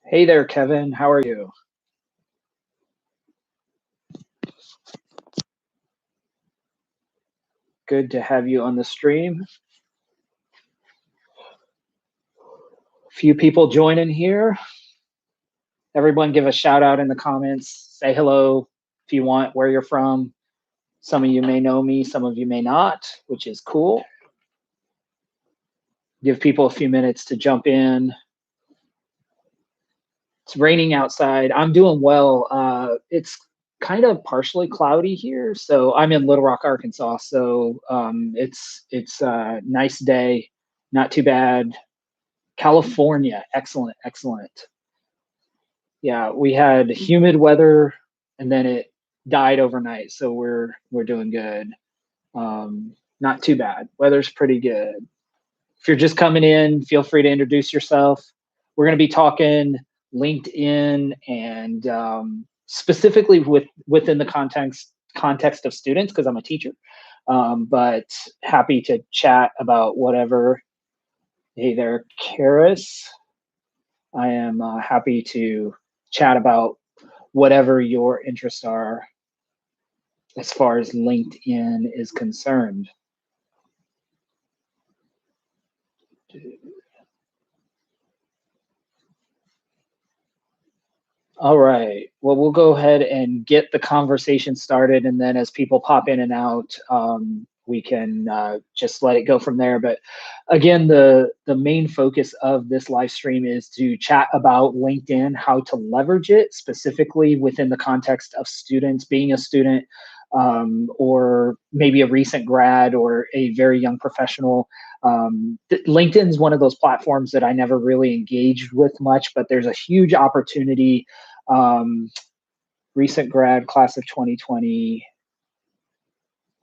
Hey there, Kevin. How are you? Good to have you on the stream. Few people joining here. Everyone give a shout out in the comments. Say hello if you want, where you're from. Some of you may know me, some of you may not, which is cool. Give people a few minutes to jump in. It's raining outside. I'm doing well. It's kind of partially cloudy here, so I'm in Little Rock, Arkansas. So it's a nice day, not too bad. California, excellent, excellent. Yeah, we had humid weather and then it died overnight, so we're doing good. Not too bad. Weather's pretty good. If you're just coming in, feel free to introduce yourself. We're going to be talking LinkedIn and specifically within the context of students because I'm a teacher. But happy to chat about whatever. Hey there, Karis. I am happy to chat about whatever your interests are as far as LinkedIn is concerned. All right. Well, we'll go ahead and get the conversation started, and then as people pop in and out, we can just let it go from there. But again, the main focus of this live stream is to chat about LinkedIn, how to leverage it specifically within the context of students, being a student, or maybe a recent grad or a very young professional. LinkedIn is one of those platforms that I never really engaged with much, but there's a huge opportunity. um, Recent grad, class of 2020.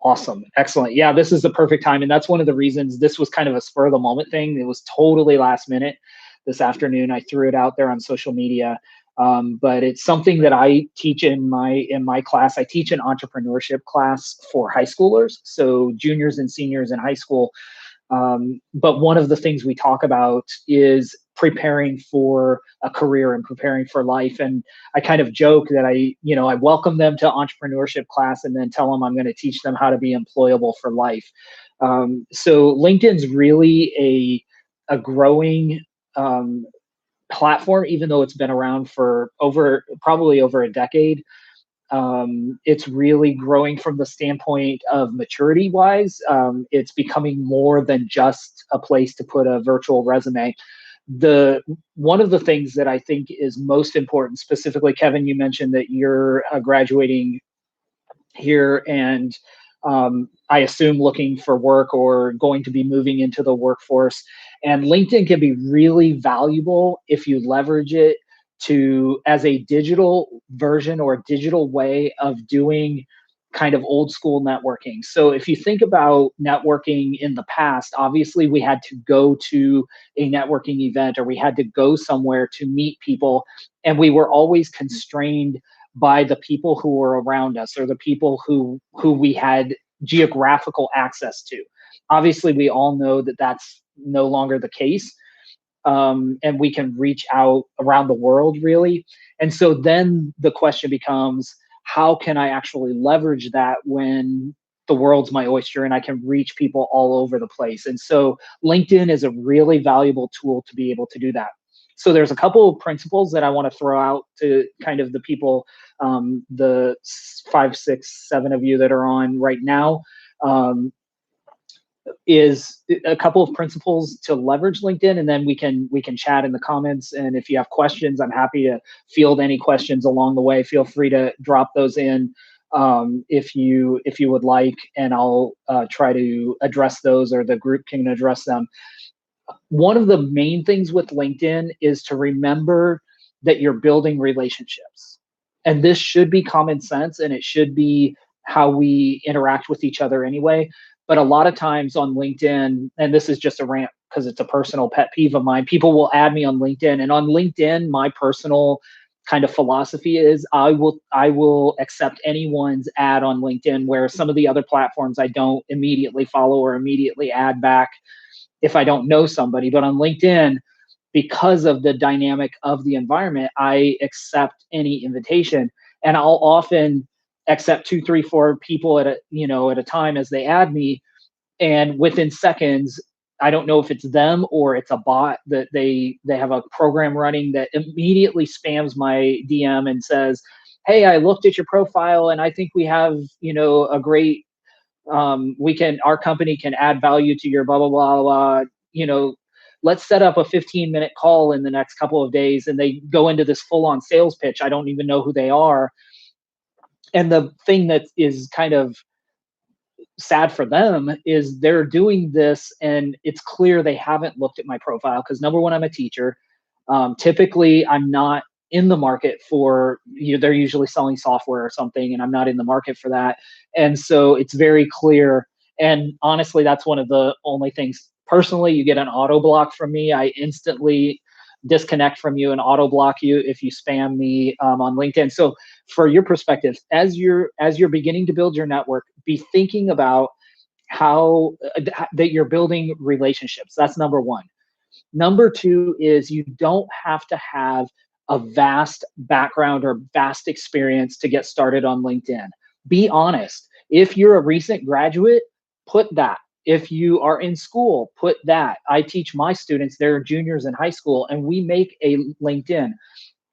Awesome. Excellent. Yeah, this is the perfect time. And that's one of the reasons this was kind of a spur of the moment thing. It was totally last minute this afternoon. I threw it out there on social media. But it's something that I teach in my class. I teach an entrepreneurship class for high schoolers, so juniors and seniors in high school. But one of the things we talk about is preparing for a career and preparing for life. And I kind of joke that I welcome them to entrepreneurship class and then tell them I'm going to teach them how to be employable for life. So LinkedIn's really a growing platform, even though it's been around for probably over a decade. It's really growing from the standpoint of maturity wise. It's becoming more than just a place to put a virtual resume. The One of the things that I think is most important, specifically, Kevin, you mentioned that you're graduating here and I assume looking for work or going to be moving into the workforce. And LinkedIn can be really valuable if you leverage it to as a digital version or digital way of doing kind of old school networking. So if you think about networking in the past, obviously we had to go to a networking event or we had to go somewhere to meet people, and we were always constrained by the people who were around us or the people who we had geographical access to. Obviously, we all know that that's no longer the case, and we can reach out around the world, really. And so then the question becomes, how can I actually leverage that when the world's my oyster and I can reach people all over the place? And so LinkedIn is a really valuable tool to be able to do that. So there's a couple of principles that I want to throw out to kind of the people, the five, six, seven of you that are on right now. Is a couple of principles to leverage LinkedIn, and then we can chat in the comments. And if you have questions, I'm happy to field any questions along the way. Feel free to drop those in, if you would like, and I'll try to address those, or the group can address them. One of the main things with LinkedIn is to remember that you're building relationships. And this should be common sense and it should be how we interact with each other anyway. But a lot of times on LinkedIn, and this is just a rant because it's a personal pet peeve of mine, people will add me on LinkedIn. And on LinkedIn, my personal kind of philosophy is I will accept anyone's ad on LinkedIn, where some of the other platforms I don't immediately follow or immediately add back if I don't know somebody. But on LinkedIn, because of the dynamic of the environment, I accept any invitation, and I'll often accept two, three, four people at a time as they add me, and within seconds, I don't know if it's them or it's a bot that they have a program running that immediately spams my DM and says, "Hey, I looked at your profile and I think we have, a great our company can add value to your blah blah blah blah. You know, let's set up a 15-minute call in the next couple of days." And they go into this full-on sales pitch. I don't even know who they are. And the thing that is kind of sad for them is they're doing this and it's clear they haven't looked at my profile because, number one, I'm a teacher. Typically I'm not in the market for, they're usually selling software or something, and I'm not in the market for that. And so it's very clear. And honestly, that's one of the only things. Personally, you get an auto block from me. I instantly disconnect from you and auto block you if you spam me on LinkedIn. So for your perspective, as you're beginning to build your network, be thinking about how that you're building relationships. That's number one. Number two is you don't have to have a vast background or vast experience to get started on LinkedIn. Be honest. If you're a recent graduate, put that. If you are in school, put that. I teach my students, they're juniors in high school, and we make a LinkedIn.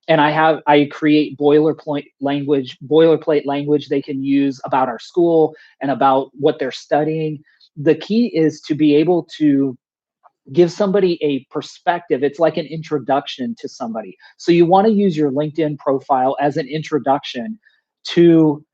And I create boilerplate language they can use about our school and about what they're studying. The key is to be able to give somebody a perspective. It's like an introduction to somebody. So you want to use your LinkedIn profile as an introduction to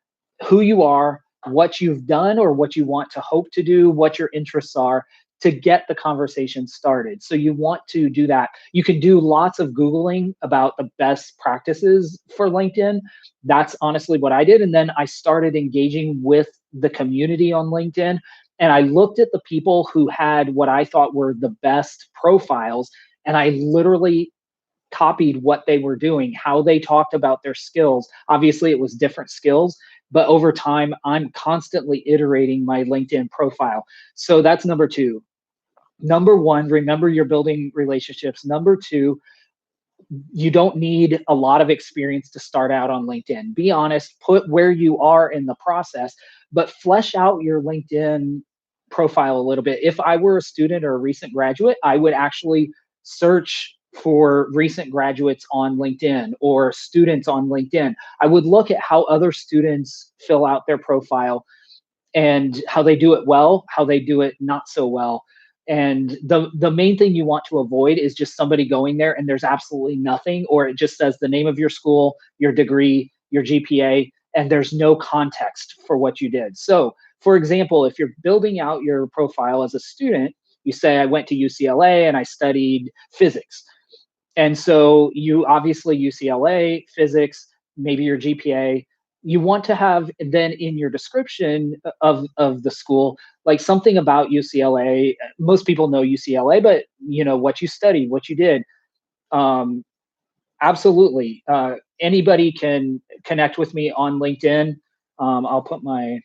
who you are, what you've done or what you want to hope to do, what your interests are, to get the conversation started. So you want to do that. You can do lots of Googling about the best practices for LinkedIn. That's honestly what I did. And then I started engaging with the community on LinkedIn. And I looked at the people who had what I thought were the best profiles, and I literally copied what they were doing, how they talked about their skills. Obviously, it was different skills, but over time, I'm constantly iterating my LinkedIn profile. So that's number two. Number one, remember you're building relationships. Number two, you don't need a lot of experience to start out on LinkedIn. Be honest, put where you are in the process, but flesh out your LinkedIn profile a little bit. If I were a student or a recent graduate, I would actually search for recent graduates on LinkedIn or students on LinkedIn. I would look at how other students fill out their profile and how they do it well, how they do it not so well. And the main thing you want to avoid is just somebody going there and there's absolutely nothing, or it just says the name of your school, your degree, your GPA, and there's no context for what you did. So, for example, if you're building out your profile as a student, you say, I went to UCLA and I studied physics. And so you obviously UCLA, physics, maybe your GPA, you want to have then in your description of the school, like something about UCLA. Most people know UCLA, but what you studied, what you did. Um, Absolutely. Anybody can connect with me on LinkedIn. I'll put my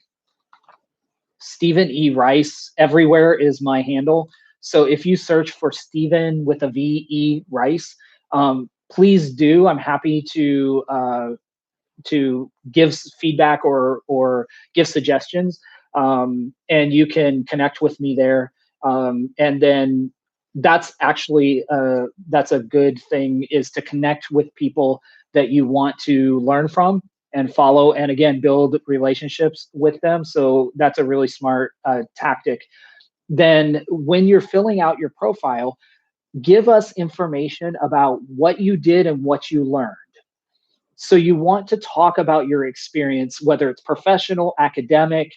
Stephen E. Rice everywhere is my handle. So if you search for Stephen with a V-E Rice, please do. I'm happy to give feedback or give suggestions, and you can connect with me there. And then that's actually that's a good thing, is to connect with people that you want to learn from and follow, and again build relationships with them. So that's a really smart tactic. Then when you're filling out your profile, give us information about what you did and what you learned. So you want to talk about your experience, whether it's professional, academic,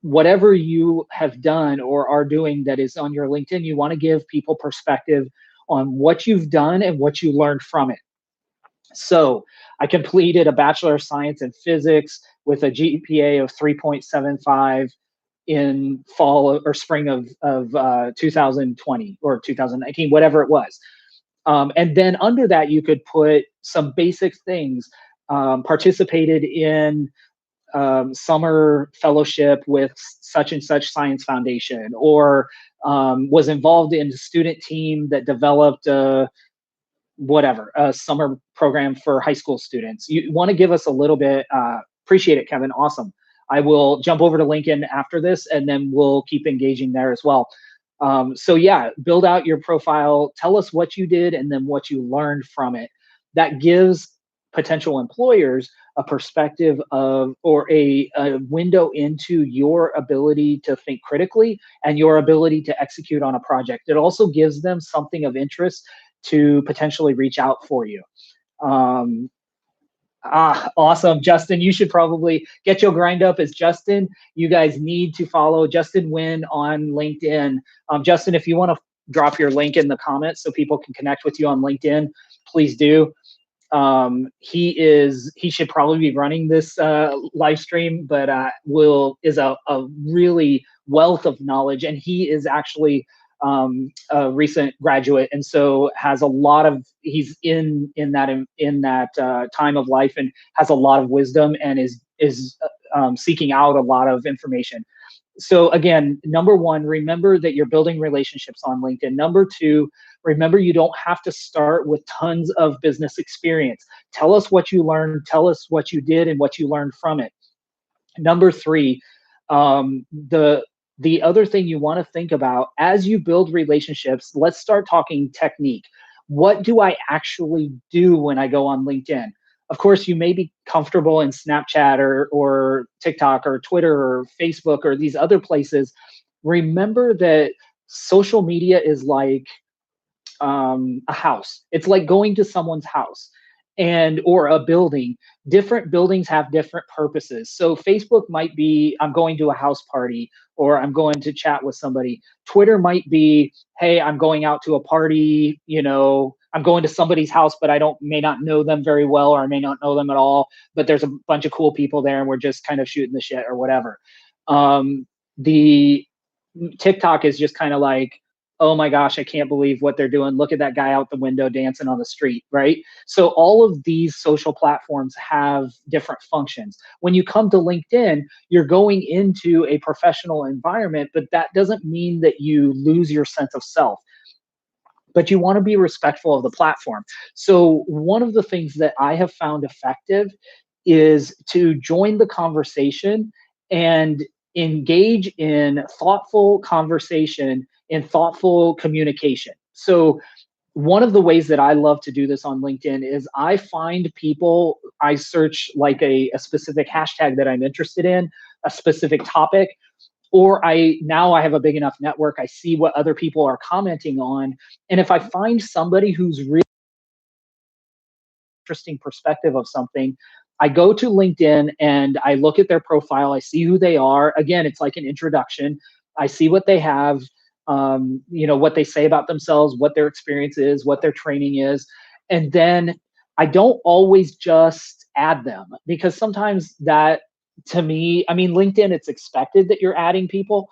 whatever you have done or are doing that is on your LinkedIn. You want to give people perspective on what you've done and what you learned from it. So I completed a Bachelor of Science in Physics with a GPA of 3.75 in fall or spring of 2020 or 2019, whatever it was. And then under that, you could put some basic things. Participated in summer fellowship with such and such science foundation, or was involved in the student team that developed whatever, a summer program for high school students. You want to give us a little bit, appreciate it, Kevin. Awesome. I will jump over to LinkedIn after this, and then we'll keep engaging there as well. So yeah, build out your profile, tell us what you did and then what you learned from it. That gives potential employers a perspective of, or a window into your ability to think critically and your ability to execute on a project. It also gives them something of interest to potentially reach out for you. Awesome. Justin, you should probably get your grind up as Justin. You guys need to follow Justin Wynn on LinkedIn. Justin, if you want to drop your link in the comments so people can connect with you on LinkedIn, please do. He should probably be running this live stream, but is a really wealth of knowledge, and he is actually a recent graduate, and so has a lot of, he's in that time of life and has a lot of wisdom and is seeking out a lot of information. So again, number one, remember that you're building relationships on LinkedIn. Number two, remember you don't have to start with tons of business experience. Tell us what you learned, tell us what you did and what you learned from it. Number three, the other thing you want to think about as you build relationships, let's start talking technique. What do I actually do when I go on LinkedIn? Of course, you may be comfortable in Snapchat or TikTok or Twitter or Facebook or these other places. Remember that social media is like a house. It's like going to someone's house or a building. Different buildings have different purposes. So Facebook might be, I'm going to a house party, or I'm going to chat with somebody. Twitter might be, hey, I'm going out to a party, I'm going to somebody's house, but may not know them very well, or I may not know them at all, but there's a bunch of cool people there and we're just kind of shooting the shit or whatever. The TikTok is just kind of like, oh my gosh, I can't believe what they're doing. Look at that guy out the window dancing on the street, right? So all of these social platforms have different functions. When you come to LinkedIn, you're going into a professional environment, but that doesn't mean that you lose your sense of self. But you want to be respectful of the platform. So one of the things that I have found effective is to join the conversation and engage in thoughtful conversation and thoughtful communication. So one of the ways that I love to do this on LinkedIn is I find people, I search like a specific hashtag that I'm interested in, a specific topic, or now I have a big enough network, I see what other people are commenting on. And if I find somebody who's really interesting perspective of something, I go to LinkedIn and I look at their profile, I see who they are. Again, it's like an introduction. I see what they have, what they say about themselves, what their experience is, what their training is. And then I don't always just add them, because sometimes that, to me, I mean, LinkedIn, it's expected that you're adding people,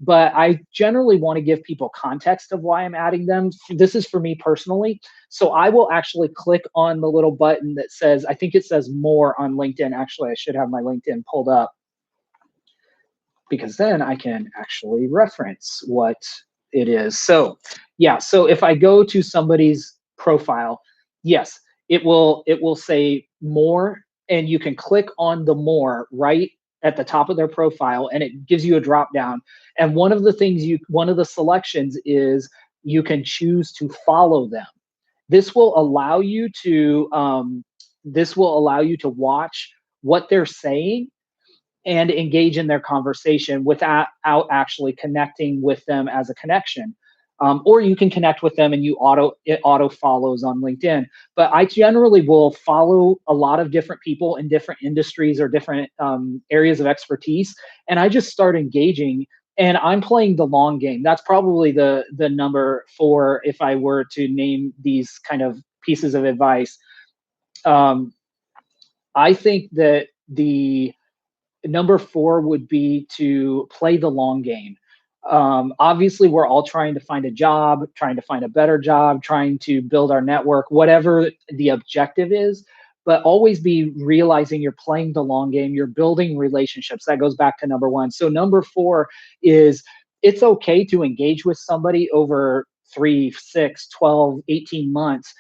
but I generally want to give people context of why I'm adding them. This is for me personally. So I will actually click on the little button that says, I think it says more on LinkedIn. Actually, I should have my LinkedIn pulled up, because then I can actually reference what it is. So yeah, so if I go to somebody's profile, yes, it will say more, and you can click on the more right at the top of their profile, and it gives you a drop down. And one of the selections is you can choose to follow them. This will allow you to watch what they're saying and engage in their conversation without actually connecting with them as a connection. Or you can connect with them and it auto follows on LinkedIn. But I generally will follow a lot of different people in different industries or different areas of expertise, and I just start engaging. And I'm playing the long game. That's probably the number 4 if I were to name these kind of pieces of advice. I think that the number 4 would be to play the long game. Obviously, we're all trying to find a job, trying to find a better job, trying to build our network, whatever the objective is. but always be realizing you're playing the long game, you're building relationships. That goes back to number one. So number four is it's okay to engage with somebody over 3, 6, 12, 18 months.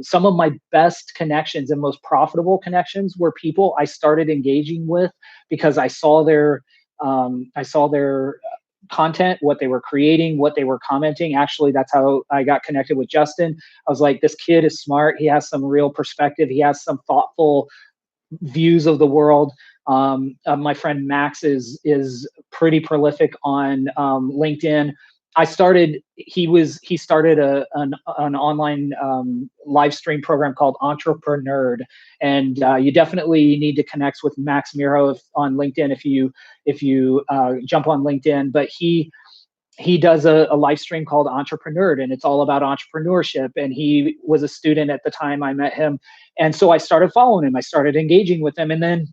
Some of my best connections and most profitable connections were people I started engaging with because I saw their content, what they were creating, what they were commenting. Actually, that's how I got connected with Justin. I was like, this kid is smart. He has some real perspective. He has some thoughtful views of the world. My friend Max is pretty prolific on LinkedIn. He started an online live stream program called Entrepreneur, and you definitely need to connect with Max Miro on LinkedIn if you jump on LinkedIn. But he does a live stream called Entrepreneur, and it's all about entrepreneurship. And he was a student at the time I met him, and so I started following him. I started engaging with him, and then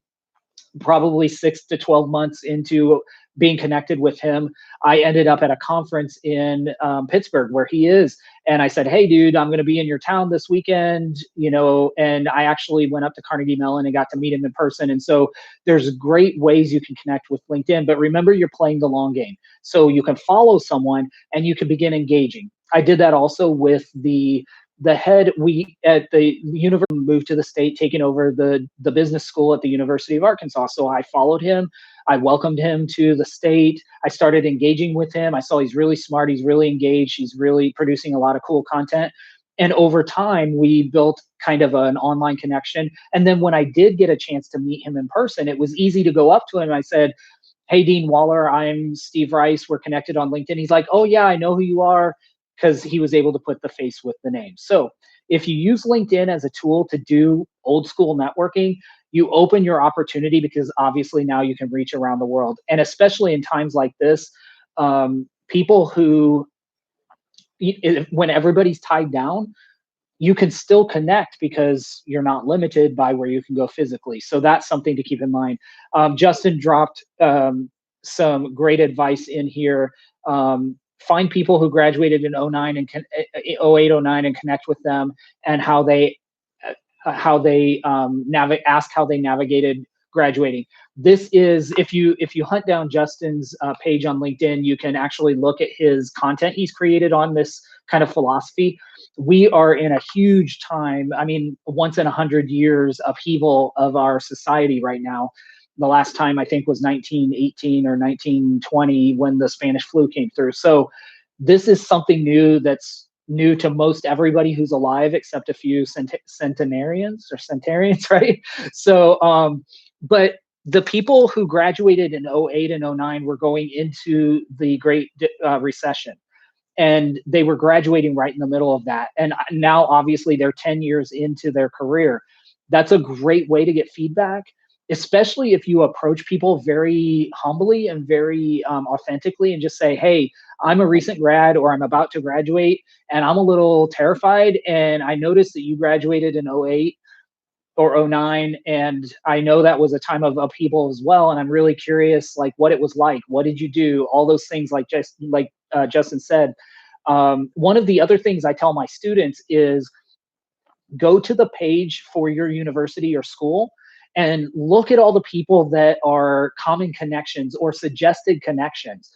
probably 6 to 12 months into being connected with him, I ended up at a conference in Pittsburgh where he is. And I said, hey, dude, I'm going to be in your town this weekend, and I actually went up to Carnegie Mellon and got to meet him in person. And so there's great ways you can connect with LinkedIn, but remember, you're playing the long game. So you can follow someone and you can begin engaging. I did that also with the head we at the university moved to the state, taking over the business school at the University of Arkansas. So I followed him. I welcomed him to the state. I started engaging with him. I saw he's really smart. He's really engaged. He's really producing a lot of cool content. And over time, we built kind of an online connection. And then when I did get a chance to meet him in person, it was easy to go up to him. I said, hey, Dean Waller, I'm Steve Rice. We're connected on LinkedIn. He's like, oh, yeah, I know who you are, because he was able to put the face with the name. So if you use LinkedIn as a tool to do old school networking, you open your opportunity, because obviously now you can reach around the world. And especially in times like this, people who, when everybody's tied down, you can still connect because you're not limited by where you can go physically. So that's something to keep in mind. Justin dropped some great advice in here. Find people who graduated in 09 and 08, 09 and connect with them, and ask how they navigated graduating. This is, if you hunt down Justin's page on LinkedIn, you can actually look at his content he's created on this kind of philosophy. We are in a huge time, I mean, once in 100 years upheaval of our society right now. The last time I think was 1918 or 1920 when the Spanish flu came through. So this is something new that's new to most everybody who's alive, except a few centenarians, right? So, but the people who graduated in 08 and 09 were going into the Great Recession, and they were graduating right in the middle of that. And now, obviously, they're 10 years into their career. That's a great way to get feedback, especially if you approach people very humbly and very authentically and just say, hey, I'm a recent grad, or I'm about to graduate, and I'm a little terrified. And I noticed that you graduated in 08 or 09, and I know that was a time of upheaval as well. And I'm really curious, like, what it was like. What did you do? All those things, like Justin said. One of the other things I tell my students is go to the page for your university or school and look at all the people that are common connections or suggested connections.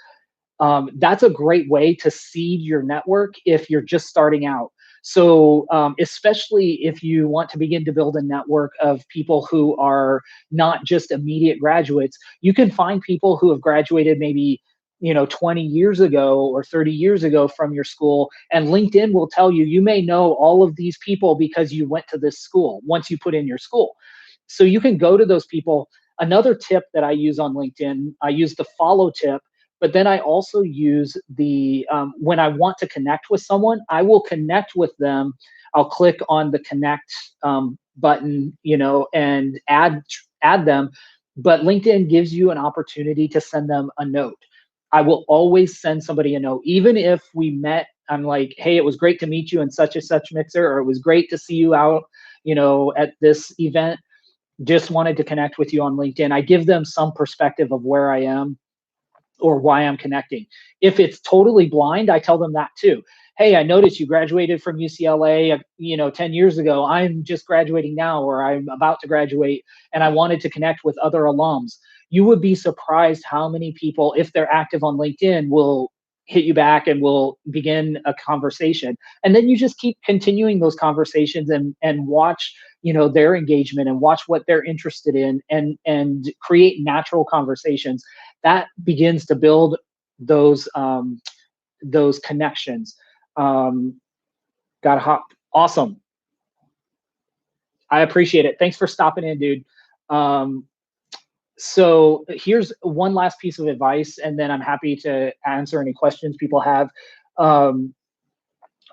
That's a great way to seed your network if you're just starting out. So especially if you want to begin to build a network of people who are not just immediate graduates, you can find people who have graduated maybe 20 years ago or 30 years ago from your school, and LinkedIn will tell you, you may know all of these people because you went to this school once you put in your school. So you can go to those people. Another tip that I use on LinkedIn, I use the follow tip, but then I also use the, when I want to connect with someone, I will connect with them. I'll click on the connect button, and add them. But LinkedIn gives you an opportunity to send them a note. I will always send somebody a note, even if we met. I'm like, hey, it was great to meet you in such and such mixer, or it was great to see you out, at this event. Just wanted to connect with you on LinkedIn. I give them some perspective of where I am or why I'm connecting. If it's totally blind, I tell them that too. hey, I noticed you graduated from UCLA, 10 years ago. I'm just graduating now, or I'm about to graduate, and I wanted to connect with other alums. You would be surprised how many people, if they're active on LinkedIn, will hit you back and will begin a conversation. And then you just keep continuing those conversations and watch, their engagement and watch what they're interested in, and create natural conversations that begins to build those connections. um, Got hot. Awesome. I appreciate it. Thanks for stopping in, dude. Um, so here's one last piece of advice, and then I'm happy to answer any questions people have. Um,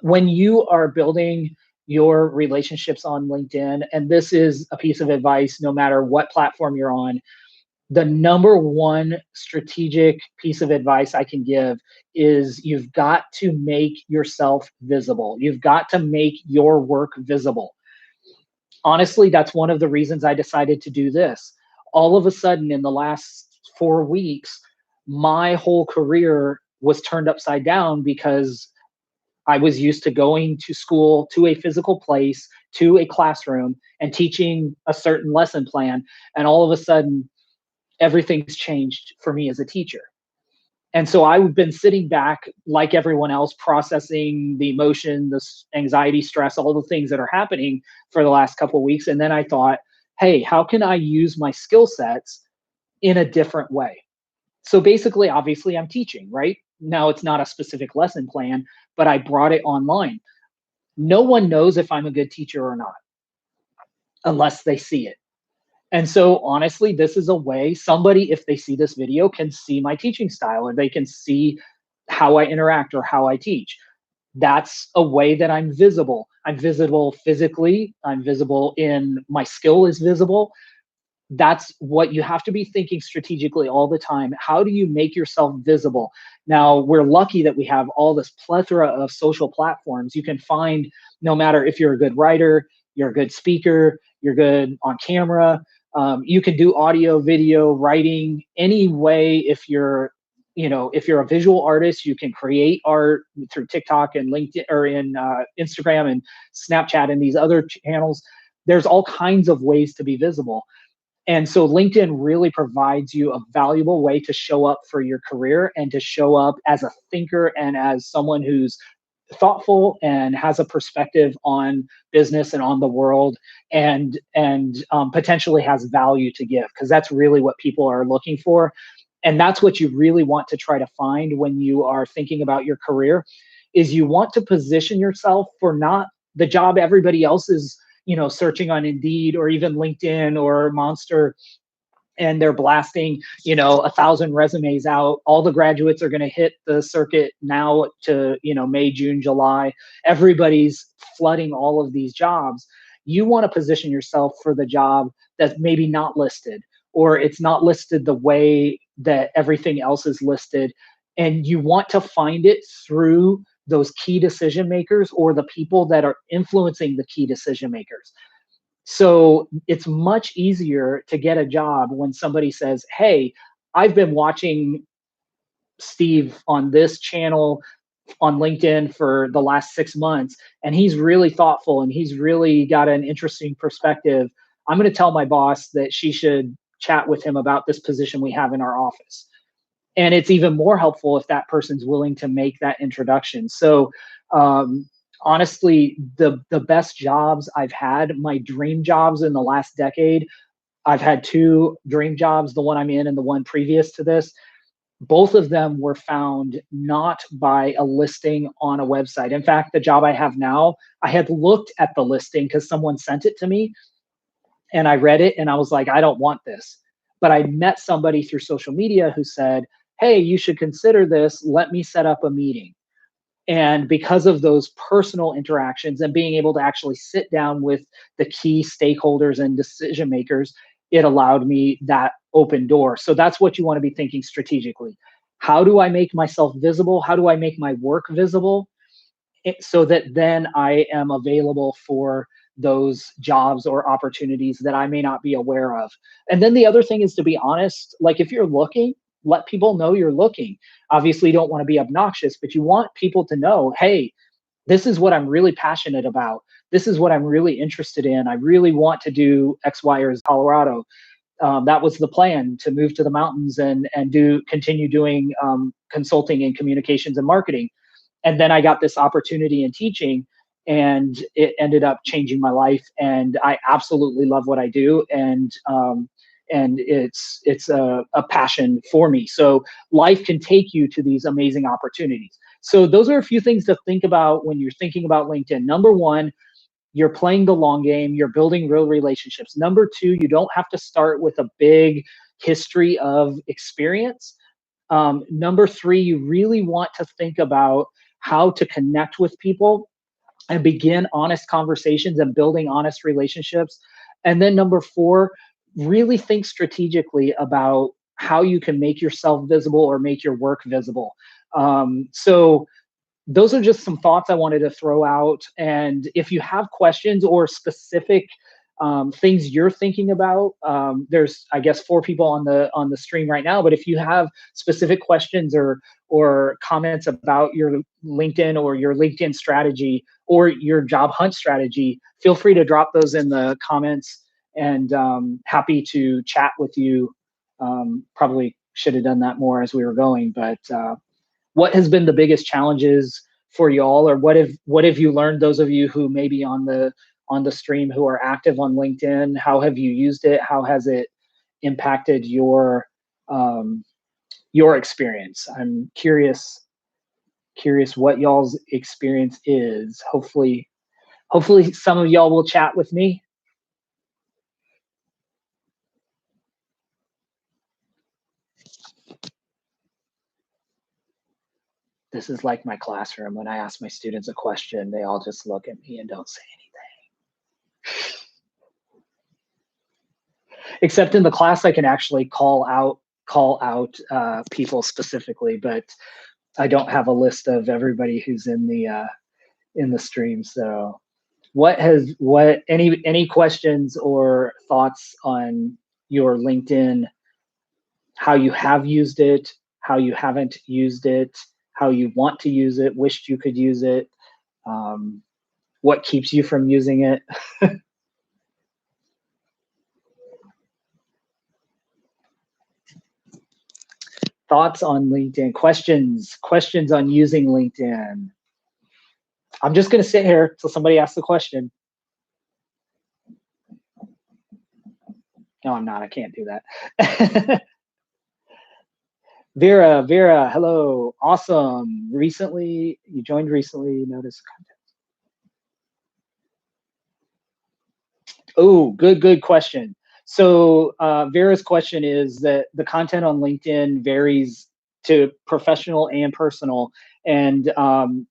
when you are building your relationships on LinkedIn, and this is a piece of advice no matter what platform you're on, the number one strategic piece of advice I can give is you've got to make yourself visible. You've got to make your work visible. Honestly, that's one of the reasons I decided to do this. All of a sudden, in the last 4 weeks, my whole career was turned upside down because I was used to going to school, to a physical place, to a classroom, and teaching a certain lesson plan. And all of a sudden, everything's changed for me as a teacher. And so I've been sitting back like everyone else, processing the emotion, the anxiety, stress, all the things that are happening for the last couple of weeks. And then I thought, hey, how can I use my skill sets in a different way? So basically, obviously, I'm teaching, right? Now it's not a specific lesson plan, but I brought it online. No one knows if I'm a good teacher or not unless they see it. And so honestly, this is a way somebody, if they see this video, can see my teaching style, or they can see how I interact or how I teach. That's a way that I'm visible. I'm visible physically. I'm visible in my skill is visible. That's what you have to be thinking strategically all the time. How do you make yourself visible? Now, we're lucky that we have all this plethora of social platforms. You can find, no matter if you're a good writer, you're a good speaker, you're good on camera, you can do audio, video, writing, any way. If you're a visual artist, you can create art through TikTok and LinkedIn, or in Instagram and Snapchat and these other channels. There's all kinds of ways to be visible. And so LinkedIn really provides you a valuable way to show up for your career and to show up as a thinker and as someone who's thoughtful and has a perspective on business and on the world, and potentially has value to give, because that's really what people are looking for. And that's what you really want to try to find when you are thinking about your career, is you want to position yourself for not the job everybody else is searching on Indeed or even LinkedIn or Monster, and they're blasting 1,000 resumes out. All the graduates are going to hit the circuit now to May, June, July. Everybody's flooding all of these jobs. You want to position yourself for the job that's maybe not listed, or it's not listed the way that everything else is listed, and you want to find it through those key decision makers or the people that are influencing the key decision makers. So it's much easier to get a job when somebody says, hey, I've been watching Steve on this channel on LinkedIn for the last 6 months, and he's really thoughtful and he's really got an interesting perspective. I'm going to tell my boss that she should chat with him about this position we have in our office. And it's even more helpful if that person's willing to make that introduction. So um, honestly, the best jobs I've had, my dream jobs in the last decade, I've had two dream jobs, the one I'm in and the one previous to this. Both of them were found not by a listing on a website. In fact, the job I have now, I had looked at the listing because someone sent it to me, and I read it and I was like, I don't want this. But I met somebody through social media who said, hey, you should consider this. Let me set up a meeting. And because of those personal interactions and being able to actually sit down with the key stakeholders and decision makers, it allowed me that open door. So that's what you want to be thinking strategically. How do I make myself visible? How do I make my work visible, so that then I am available for those jobs or opportunities that I may not be aware of? And then the other thing is to be honest. Like, if you're looking, let people know you're looking. Obviously, you don't want to be obnoxious, but you want people to know, hey, this is what I'm really passionate about. This is what I'm really interested in. I really want to do X, Y, or Z, Colorado. That was the plan, to move to the mountains and continue doing consulting in communications and marketing. And then I got this opportunity in teaching, and it ended up changing my life. And I absolutely love what I do, and it's a passion for me. So life can take you to these amazing opportunities. So those are a few things to think about when you're thinking about LinkedIn. Number one, you're playing the long game, you're building real relationships. Number two, you don't have to start with a big history of experience. Number three, you really want to think about how to connect with people and begin honest conversations and building honest relationships. And then number four, really think strategically about how you can make yourself visible or make your work visible. So those are just some thoughts I wanted to throw out. And if you have questions or specific things you're thinking about, there's, I guess, 4 people on the stream right now. But if you have specific questions or comments about your LinkedIn or your LinkedIn strategy or your job hunt strategy, feel free to drop those in the comments. And happy to chat with you. Probably should have done that more as we were going, but what has been the biggest challenges for y'all, or what have you learned, those of you who may be on the stream who are active on LinkedIn? How have you used it? How has it impacted your experience? I'm curious what y'all's experience is. Hopefully some of y'all will chat with me. This is like my classroom. When I ask my students a question, they all just look at me and don't say anything. Except in the class, I can actually call out people specifically, but I don't have a list of everybody who's in the stream. So any questions or thoughts on your LinkedIn, how you have used it, how you haven't used it, how you want to use it, wished you could use it, what keeps you from using it? Thoughts on LinkedIn, questions on using LinkedIn. I'm just going to sit here till somebody asks the question. No, I'm not. I can't do that. Vera, hello. Awesome. You joined recently. Notice content. Oh, good question. So Vera's question is that the content on LinkedIn varies to professional and personal, and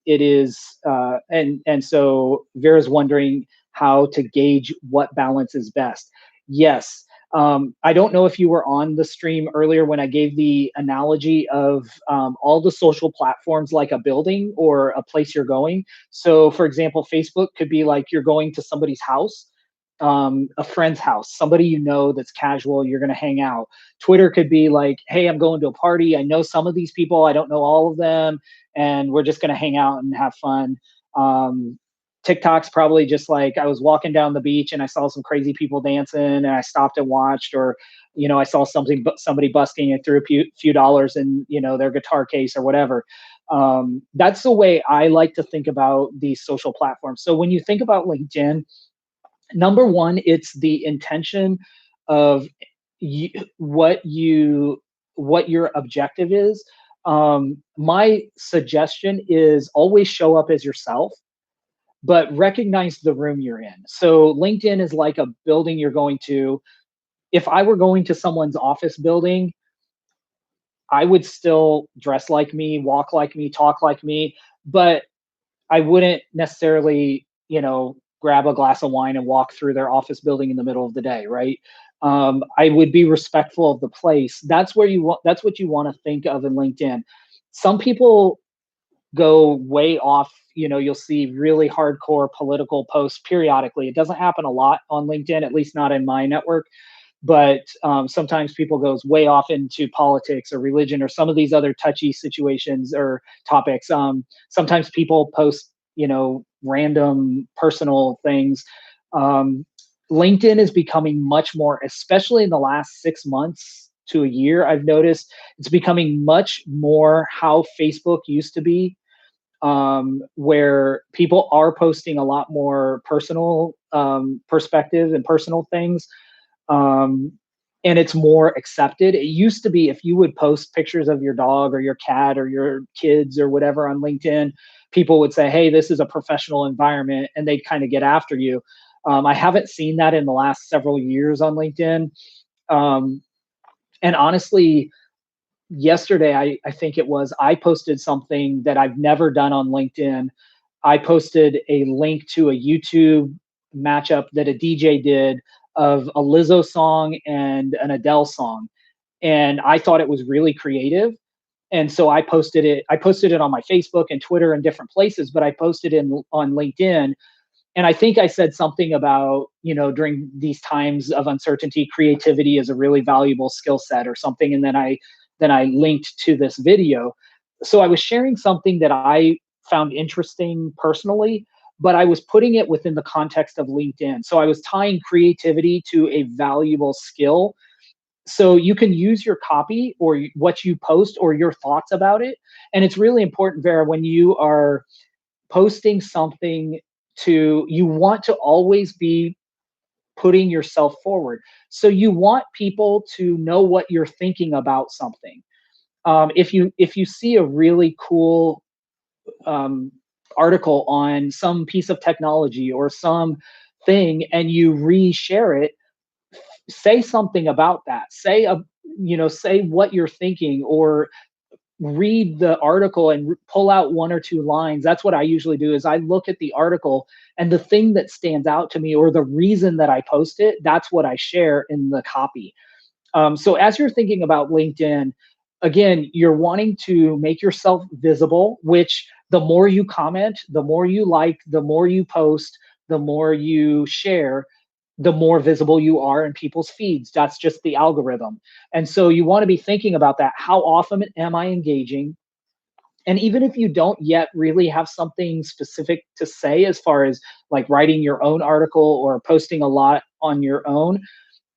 it is and so Vera's wondering how to gauge what balance is best. Yes. I don't know if you were on the stream earlier when I gave the analogy of all the social platforms like a building or a place you're going. So, for example, Facebook could be like you're going to somebody's house, a friend's house, somebody you know that's casual, you're going to hang out. Twitter could be like, hey, I'm going to a party. I know some of these people, I don't know all of them, and we're just going to hang out and have fun. TikTok's probably just like, I was walking down the beach and I saw some crazy people dancing and I stopped and watched, or I saw somebody busking and threw a few dollars in their guitar case or whatever. That's the way I like to think about these social platforms. So when you think about LinkedIn, number one, it's the intention of what your objective is. My suggestion is always show up as yourself, but recognize the room you're in. So LinkedIn is like a building you're going to. If I were going to someone's office building, I would still dress like me, walk like me, talk like me, but I wouldn't necessarily, grab a glass of wine and walk through their office building in the middle of the day, right? I would be respectful of the place. That's what you want to think of in LinkedIn. Some people go way off. You'll see really hardcore political posts periodically. It doesn't happen a lot on LinkedIn, at least not in my network. But sometimes people goes way off into politics or religion or some of these other touchy situations or topics. Sometimes people post random personal things. Um, LinkedIn is becoming much more, especially in the last 6 months to a year. I've noticed it's becoming much more how Facebook used to be, where people are posting a lot more personal perspective and personal things. Um, and it's more accepted. It used to be if you would post pictures of your dog or your cat or your kids or whatever on LinkedIn, people would say, "Hey, this is a professional environment," and they'd kind of get after you. I haven't seen that in the last several years on LinkedIn. Um, and honestly, yesterday, I think it was, I posted something that I've never done on LinkedIn. I posted a link to a YouTube matchup that a DJ did of a Lizzo song and an Adele song. And I thought it was really creative. And so I posted it. I posted it on my Facebook and Twitter and different places, but I posted it on LinkedIn. And I think I said something about, during these times of uncertainty, creativity is a really valuable skill set or something. And then I linked to this video. So I was sharing something that I found interesting personally, but I was putting it within the context of LinkedIn. So I was tying creativity to a valuable skill. So you can use your copy or what you post or your thoughts about it. And it's really important, Vera, when you are posting something, you want to always be putting yourself forward. So you want people to know what you're thinking about something. If you see a really cool um, article on some piece of technology or some thing and you reshare it, say something about that. Say what you're thinking, or read the article and pull out one or two lines. That's what I usually do, is I look at the article and the thing that stands out to me or the reason that I post it, that's what I share in the copy. So as you're thinking about LinkedIn, again, you're wanting to make yourself visible, which the more you comment, the more you like, the more you post, the more you share, the more visible you are in people's feeds. That's just the algorithm. And so you want to be thinking about that. How often am I engaging? And even if you don't yet really have something specific to say, as far as like writing your own article or posting a lot on your own,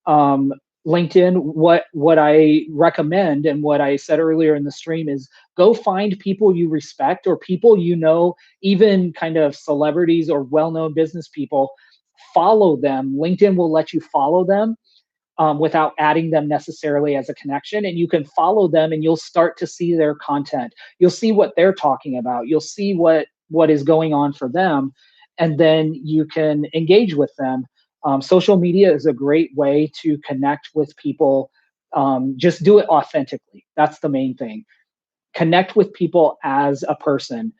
um, LinkedIn, what I recommend and what I said earlier in the stream is go find people you respect or people even kind of celebrities or well-known business people. Follow them. LinkedIn will let you follow them without adding them necessarily as a connection. And you can follow them and you'll start to see their content. You'll see what they're talking about. You'll see what is going on for them. And then you can engage with them. Social media is a great way to connect with people. Just do it authentically. That's the main thing. Connect with people as a person.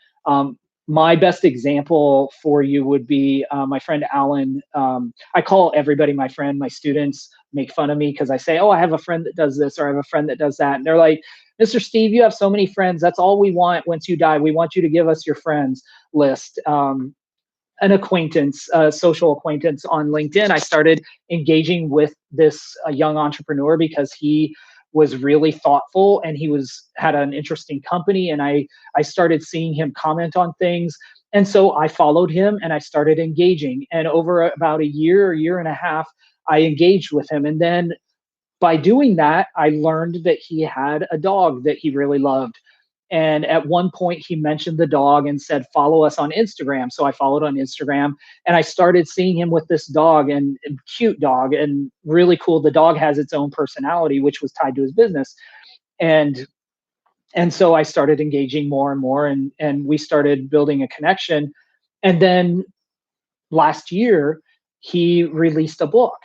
My best example for you would be my friend Alan. I call everybody my friend. My students make fun of me because I say, "Oh, I have a friend that does this," or "I have a friend that does that," and they're like, "Mr. Steve, you have so many friends. That's all we want once you die. We want you to give us your friends list." An acquaintance, a social acquaintance on LinkedIn, I started engaging with this young entrepreneur because he was really thoughtful and he had an interesting company, and I started seeing him comment on things. And so I followed him and I started engaging. And over about a year and a half, I engaged with him. And then by doing that, I learned that he had a dog that he really loved. And at one point, he mentioned the dog and said, "Follow us on Instagram." So I followed on Instagram and I started seeing him with this dog, and cute dog and really cool. The dog has its own personality, which was tied to his business. And and so I started engaging more and more, and we started building a connection. And then last year, he released a book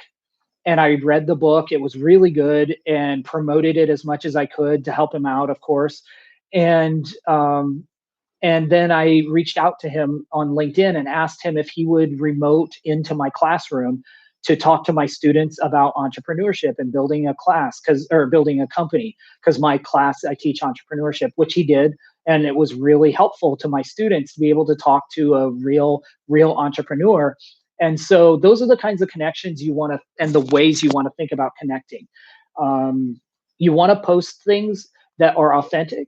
and I read the book. It was really good and promoted it as much as I could to help him out, of course. And and then I reached out to him on LinkedIn and asked him if he would remote into my classroom to talk to my students about entrepreneurship and building a class, or building a company, because my class, I teach entrepreneurship, which he did. And it was really helpful to my students to be able to talk to a real entrepreneur. And so those are the kinds of connections you want to, and the ways you want to think about connecting. You want to post things that are authentic,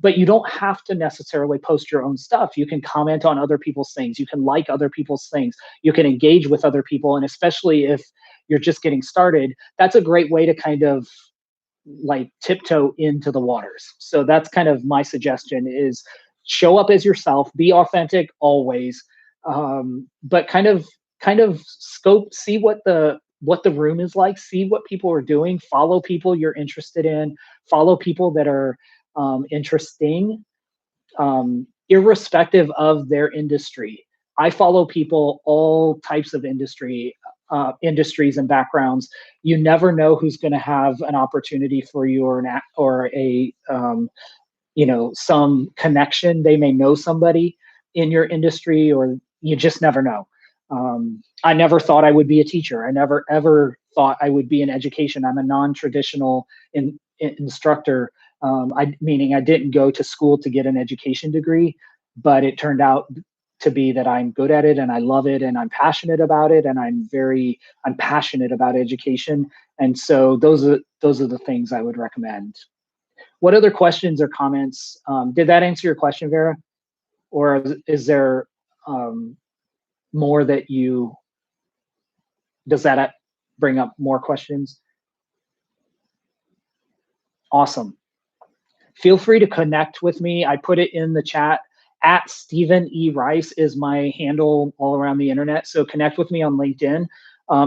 but you don't have to necessarily post your own stuff. You can comment on other people's things. You can like other people's things. You can engage with other people. And especially if you're just getting started, that's a great way to kind of like tiptoe into the waters. So that's kind of my suggestion is show up as yourself, be authentic always, but kind of scope, see what the room is like, see what people are doing, follow people you're interested in, follow people that are interesting, irrespective of their industry. I follow people all types of industries and backgrounds. You never know who's going to have an opportunity for you or a some connection. They may know somebody in your industry, or you just never know. I never thought I would be a teacher. I never ever thought I would be in education. I'm a non-traditional instructor. Meaning I didn't go to school to get an education degree, but it turned out to be that I'm good at it and I love it and I'm passionate about it, and I'm passionate about education. And so those are the things I would recommend. What other questions or comments? Did that answer your question, Vera? Or is there more that does that bring up more questions? Awesome. Feel free to connect with me. I put it in the chat. At Stephen E. Rice is my handle all around the internet. So connect with me on LinkedIn,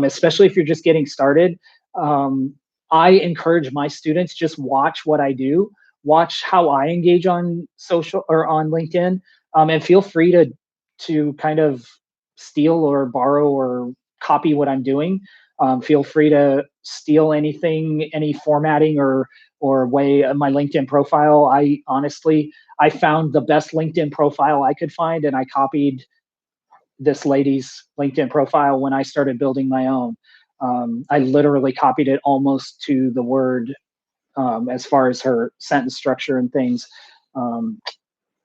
especially if you're just getting started. I encourage my students, just watch what I do, watch how I engage on social or on LinkedIn, and feel free to kind of steal or borrow or copy what I'm doing. Feel free to steal anything, any formatting or way of my LinkedIn profile. I found the best LinkedIn profile I could find, and I copied this lady's LinkedIn profile when I started building my own. I literally copied it almost to the word, as far as her sentence structure and things.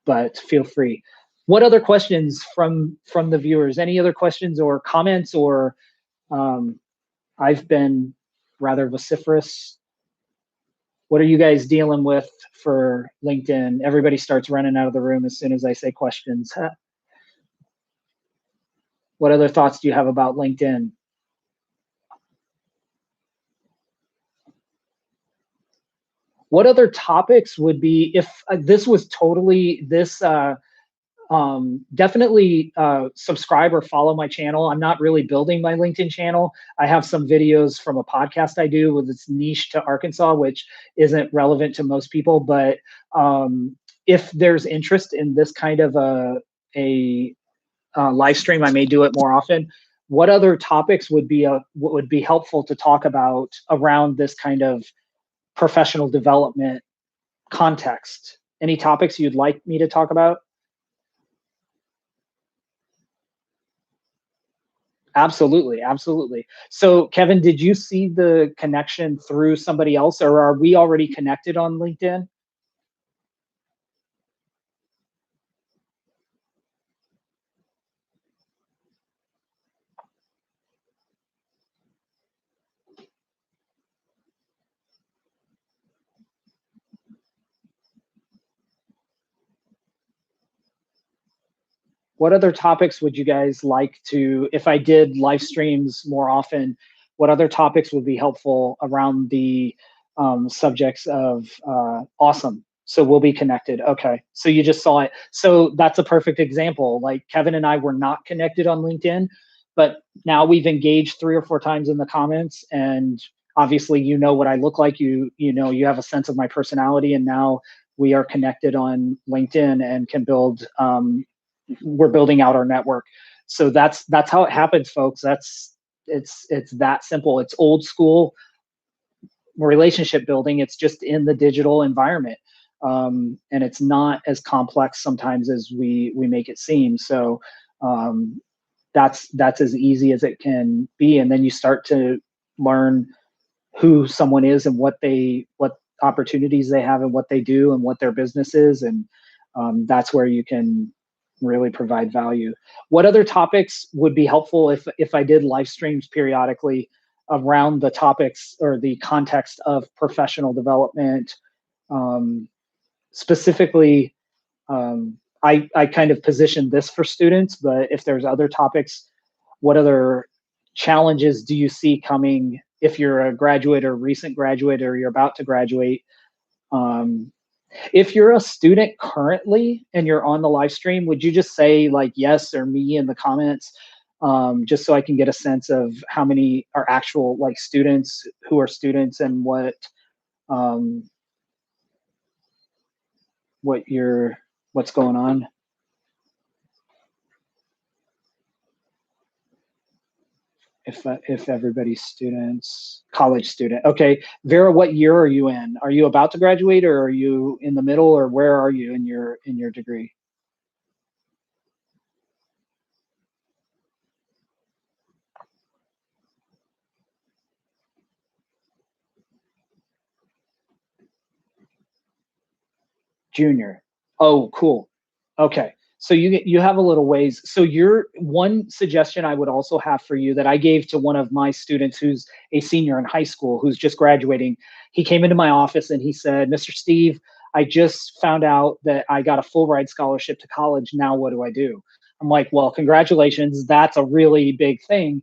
But feel free. What other questions from the viewers? Any other questions or comments? Or I've been rather vociferous. What are you guys dealing with for LinkedIn? Everybody starts running out of the room as soon as I say questions. What other thoughts do you have about LinkedIn? What other topics would be, if this was totally this, definitely subscribe or follow my channel. I'm not really building my LinkedIn channel. I have some videos from a podcast I do with its niche to Arkansas, which isn't relevant to most people. But if there's interest in this kind of a live stream, I may do it more often. What other topics would be helpful to talk about around this kind of professional development context? Any topics you'd like me to talk about? Absolutely, absolutely. So, Kevin, did you see the connection through somebody else, or are we already connected on LinkedIn? What other topics would you guys like to, if I did live streams more often, what other topics would be helpful around the subjects of awesome? So we'll be connected. Okay. So you just saw it. So that's a perfect example. Like Kevin and I were not connected on LinkedIn, but now we've engaged 3 or 4 times in the comments, and obviously you know what I look like. You have a sense of my personality, and now we are connected on LinkedIn and can build we're building out our network. So that's how it happens, folks. It's that simple. It's old school relationship building. It's just in the digital environment, and it's not as complex sometimes as we make it seem. So that's as easy as it can be, and then you start to learn who someone is and what opportunities they have and what they do and what their business is, and that's where you can really provide value. What other topics would be helpful if I did live streams periodically around the topics or the context of professional development, specifically, I kind of position this for students, but if there's other topics, what other challenges do you see coming if you're a graduate or recent graduate or you're about to graduate? Um, if you're a student currently and you're on the live stream, would you just say like yes or me in the comments? Just so I can get a sense of how many are actual like students who are students and um, what you're what's going on. If everybody's students, college student. Okay, Vera, what year are you in? Are you about to graduate, or are you in the middle, or where are you in your degree? Junior. Oh, cool. Okay. So you have a little ways. So your one suggestion I would also have for you that I gave to one of my students who's a senior in high school who's just graduating. He came into my office and he said, "Mr. Steve, I just found out that I got a full ride scholarship to college. Now what do I do?" I'm like, "Well, congratulations. That's a really big thing."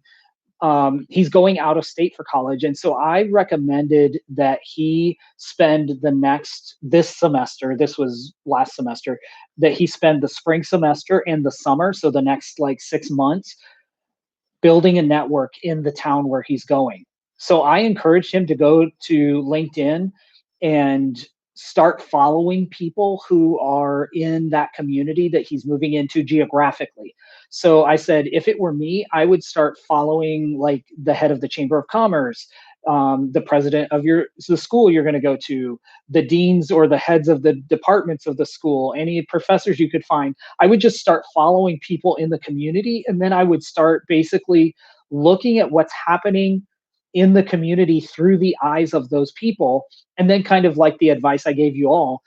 He's going out of state for college. And so I recommended that he spend this semester, this was last semester, that he spend the spring semester and the summer, so the next like 6 months, building a network in the town where he's going. So I encouraged him to go to LinkedIn and start following people who are in that community that he's moving into geographically. So I said, if it were me, I would start following like the head of the Chamber of Commerce, the president of the school you're going to go to, the deans or the heads of the departments of the school, any professors you could find. I would just start following people in the community, and then I would start basically looking at what's happening in the community through the eyes of those people, and then kind of like the advice I gave you all,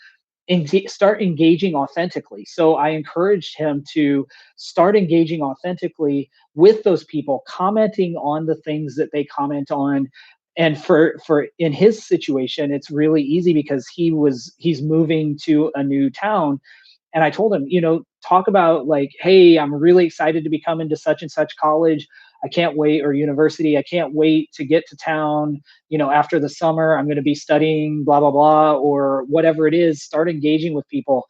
start engaging authentically. So I encouraged him to start engaging authentically with those people, commenting on the things that they comment on. And for in his situation, it's really easy because he's moving to a new town. And I told him, talk about like, hey, I'm really excited to be coming to such and such college. I can't wait, or university. I can't wait to get to town. After the summer, I'm going to be studying blah, blah, blah, or whatever it is. Start engaging with people.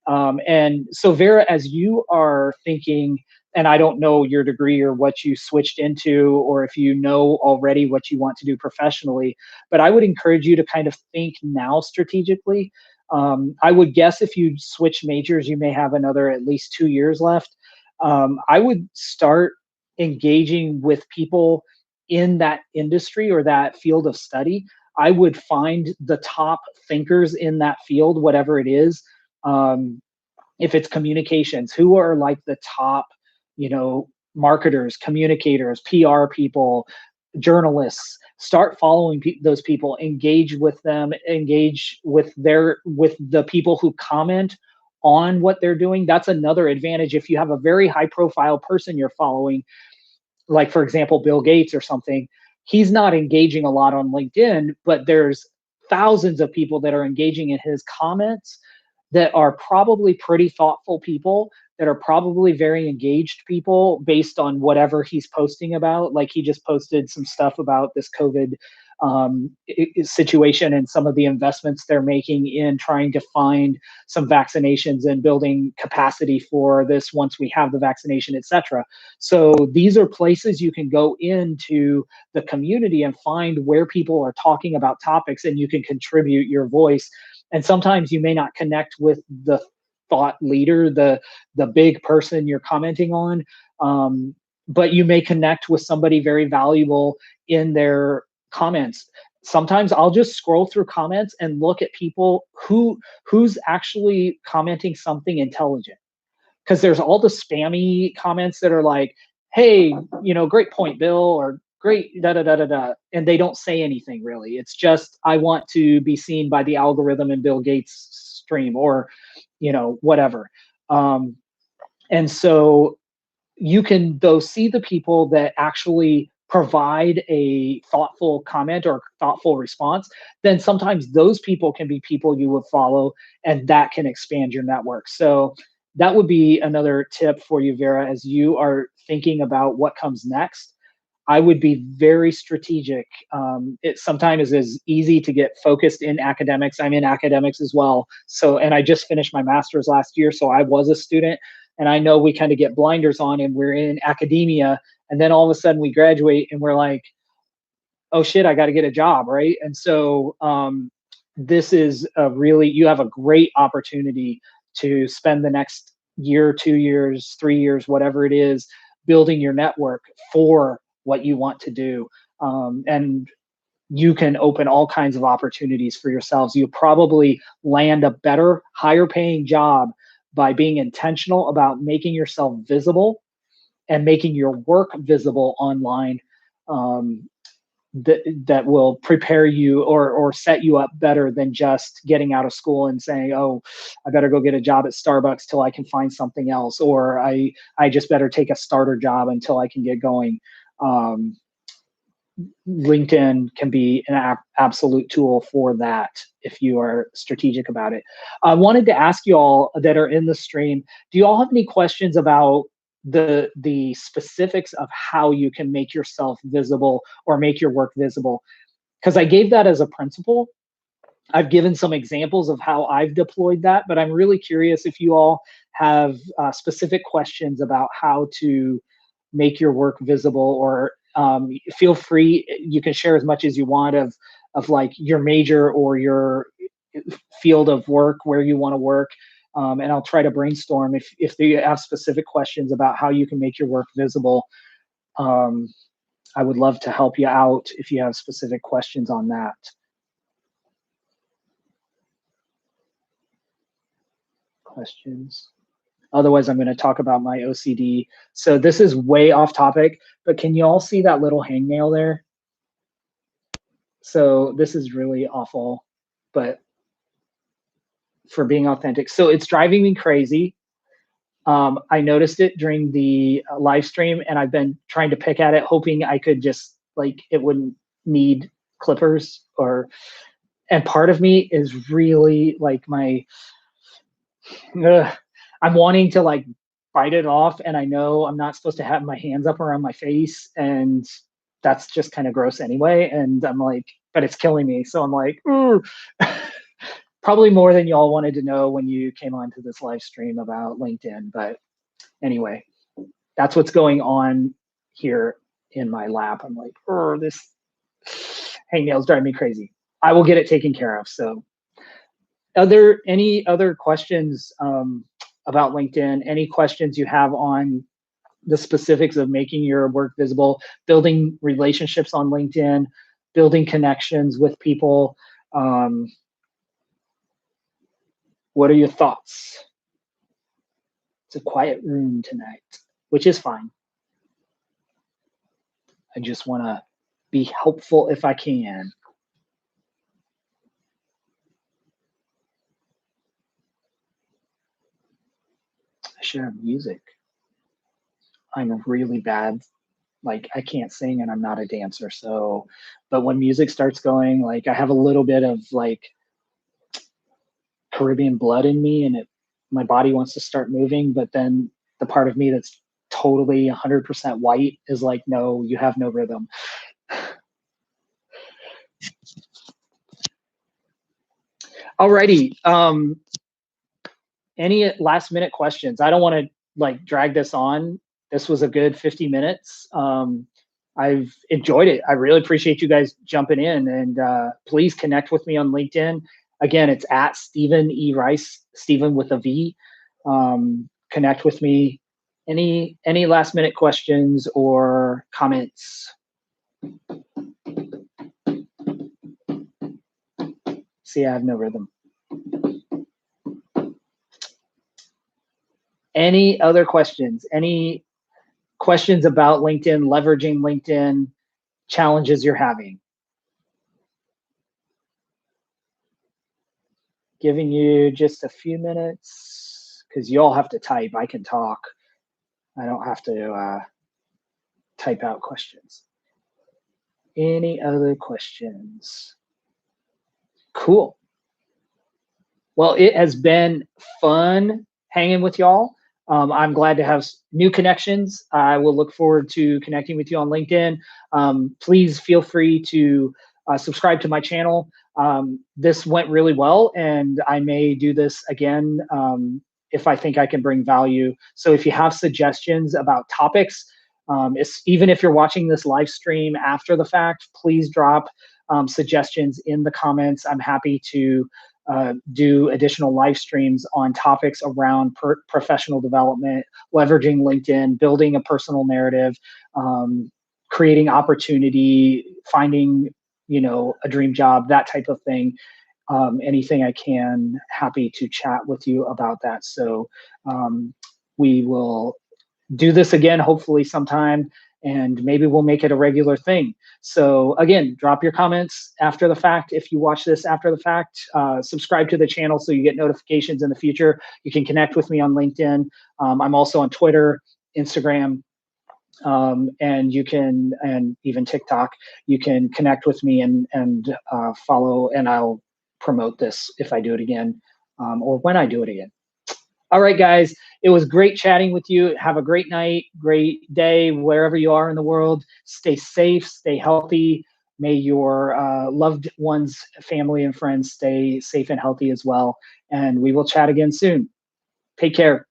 And so, Vera, as you are thinking, and I don't know your degree or what you switched into, or if you know already what you want to do professionally, but I would encourage you to kind of think now strategically. I would guess if you switch majors, you may have another at least 2 years left. I would start engaging with people in that industry or that field of study. I would find the top thinkers in that field, whatever it is. Um, if it's communications, who are like the top, marketers, communicators, PR people, journalists. Start following those people, engage with them, engage with the people who comment on what they're doing. That's another advantage. If you have a very high profile person you're following, like for example Bill Gates or something, he's not engaging a lot on LinkedIn, but there's thousands of people that are engaging in his comments that are probably pretty thoughtful people, that are probably very engaged people based on whatever he's posting about. Like he just posted some stuff about this COVID situation and some of the investments they're making in trying to find some vaccinations and building capacity for this once we have the vaccination, etc. So these are places you can go into the community and find where people are talking about topics, and you can contribute your voice. And sometimes you may not connect with the thought leader, the big person you're commenting on, but you may connect with somebody very valuable in their comments. Sometimes I'll just scroll through comments and look at people who's actually commenting something intelligent, because there's all the spammy comments that are like, hey, great point, Bill, or great da da da da da, and they don't say anything really. It's just, I want to be seen by the algorithm in Bill Gates stream, or whatever. And so you can though see the people that actually provide a thoughtful comment or thoughtful response, then sometimes those people can be people you would follow, and that can expand your network. So that would be another tip for you, Vera, as you are thinking about what comes next. I would be very strategic. It sometimes is easy to get focused in academics. I'm in academics as well. So, and I just finished my master's last year. So I was a student, and I know we kind of get blinders on and we're in academia. And then all of a sudden we graduate and we're like, oh shit, I got to get a job. Right. And so, this is a really, you have a great opportunity to spend the next year, 2 years, 3 years, whatever it is, building your network for what you want to do. And you can open all kinds of opportunities for yourselves. You'll probably land a better, higher paying job by being intentional about making yourself visible and making your work visible online. Um, that will prepare you or set you up better than just getting out of school and saying, oh, I better go get a job at Starbucks till I can find something else, or I just better take a starter job until I can get going. um, LinkedIn can be an absolute tool for that if you are strategic about it. I wanted to ask you all that are in the stream, do you all have any questions about the specifics of how you can make yourself visible or make your work visible? Because I gave that as a principle. I've given some examples of how I've deployed that, but I'm really curious if you all have specific questions about how to make your work visible, or feel free, you can share as much as you want of like your major or your field of work where you want to work. And I'll try to brainstorm if you have specific questions about how you can make your work visible. um, I would love to help you out if you have specific questions on that. Questions? Otherwise, I'm going to talk about my OCD. So this is way off topic, but can you all see that little hangnail there? So this is really awful, but for being authentic. So it's driving me crazy. I noticed it during the live stream, and I've been trying to pick at it, hoping I could just like it wouldn't need clippers. Or, and part of me is really like I'm wanting to like bite it off, and I know I'm not supposed to have my hands up around my face, and that's just kind of gross anyway. And I'm like, but it's killing me, so I'm like, probably more than y'all wanted to know when you came onto this live stream about LinkedIn. But anyway, that's what's going on here in my lap. I'm like, this hangnail's driving me crazy. I will get it taken care of. So, are there any other questions about LinkedIn? Any questions you have on the specifics of making your work visible, building relationships on LinkedIn, building connections with people? What are your thoughts? It's a quiet room tonight, which is fine. I just want to be helpful if I can. I should have music. I'm really bad. Like, I can't sing and I'm not a dancer. So, but when music starts going, like I have a little bit of like Caribbean blood in me, and my body wants to start moving. But then the part of me that's totally 100% white is like, no, you have no rhythm. Alrighty. Any last minute questions? I don't want to like drag this on. This was a good 50 minutes. I've enjoyed it. I really appreciate you guys jumping in, and please connect with me on LinkedIn. Again, it's at Stephen E. Rice, Stephen with a V. Connect with me. Any last minute questions or comments? See, I have no rhythm. Any other questions? Any questions about LinkedIn, leveraging LinkedIn, challenges you're having? Giving you just a few minutes because you all have to type. I can talk. I don't have to type out questions. Any other questions? Cool. Well, it has been fun hanging with y'all. I'm glad to have new connections. I will look forward to connecting with you on LinkedIn. Please feel free to subscribe to my channel. This went really well, and I may do this again if I think I can bring value. So if you have suggestions about topics, even if you're watching this live stream after the fact, please drop suggestions in the comments. I'm happy to do additional live streams on topics around professional development, leveraging LinkedIn, building a personal narrative, creating opportunity, finding, a dream job, that type of thing. Anything I can, happy to chat with you about that. So we will do this again, hopefully sometime, and maybe we'll make it a regular thing. So again, drop your comments after the fact. If you watch this after the fact, subscribe to the channel so you get notifications in the future. You can connect with me on LinkedIn. I'm also on Twitter, Instagram, and even TikTok. You can connect with me and follow, and I'll promote this if I do it again, or when I do it again. All right, guys, it was great chatting with you. Have a great night, great day, wherever you are in the world. Stay safe, stay healthy. May your loved ones, family, and friends stay safe and healthy as well. And we will chat again soon. Take care.